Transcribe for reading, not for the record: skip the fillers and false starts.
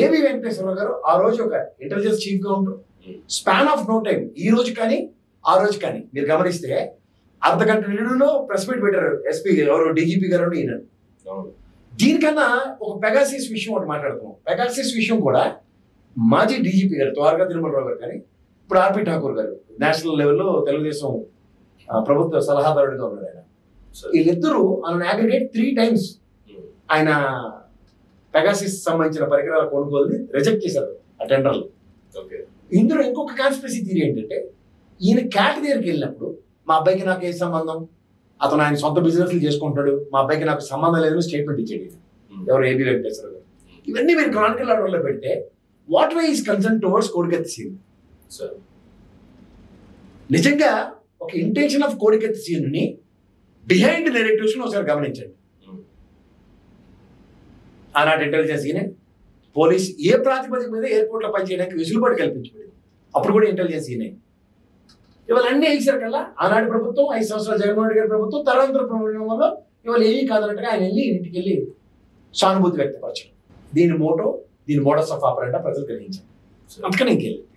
ఏవి వెంకటేశ్వరరావు గారు ఆ రోజు ఒక ఇంటెలిజెన్స్ చీఫ్ గా ఉంటారు. స్పాన్ ఆఫ్ నో టైం, ఈ రోజు కానీ ఆ రోజు కానీ మీరు గమనిస్తే అర్ధగంట నిండులో ప్రెస్ మీట్ పెట్టారు ఎస్పీ ఎవరు డీజీపీ గారు ఈయన. దీనికన్నా ఒక పెగాసిస్ విషయం ఒకటి మాట్లాడుతున్నాం. పెగాసిస్ విషయం కూడా మాజీ డీజీపీ గారు ద్వారకా తిరుమలరావు గారు కానీ ఇప్పుడు ఆర్పి ఠాకూర్ గారు నేషనల్ లెవెల్లో తెలుగుదేశం ప్రభుత్వ సలహాదారుడిగా ఉన్నాడు ఆయన. వీళ్ళిద్దరూ ఆయన అగ్రిగేట్ 3 times ఆయన పెగాసిస్ సంబంధించిన పరికరాల కొనుగోలుని రిజెక్ట్ చేశారు ఆ టెండర్లు. ఇందులో ఇంకొక కాన్స్పిరసీ థియరీ ఏంటంటే ఈయన క్యాట్ దగ్గరికి వెళ్ళినప్పుడు మా అబ్బాయికి నాకు ఏ సంబంధం, అతను ఆయన సొంత బిజినెస్లు చేసుకుంటున్నాడు, మా అబ్బాయికి నాకు సంబంధం లేదని స్టేట్మెంట్ ఇచ్చాడు ఎవరు ఏబీ వెంకటేశ్వర గారు. ఇవన్నీ మీరు క్రానికల్ ఆర్డర్లో పెడితే what way is concern towards Kodikathi scene. నిజంగా ఒక ఇంటెన్షన్ ఆఫ్ కోడికత్తి సీన్ ని బిహైండ్ నెరేటివ్స్ ఒకసారి గమనించండి. ఆనాటి ఇంటెలిజెన్స్ ఈయన పోలీస్ ఏ ప్రాతిపదిక మీద ఎయిర్పోర్ట్లో పనిచేయడానికి వెసులుబాటు కల్పించబడింది, అప్పుడు కూడా ఇంటెలిజెన్స్ ఈయన. ఇవాళ అన్ని వేసారు కదా ఆనాటి ప్రభుత్వం, 5 సంవత్సరాల జగన్మోహన్ రెడ్డి గారి ప్రభుత్వం, తరంతర ప్రభుత్వం వల్ల ఇవాళ ఏమీ కాదన్నట్టుగా ఆయన వెళ్ళి ఇంటికి వెళ్ళి సానుభూతి వ్యక్తపరచడం. దీని మోటో, దీని మోడల్స్ ఆఫ్ ఆపరేటా ప్రజలు గ్రహించారు. అందుకని ఇంకెళ్ళి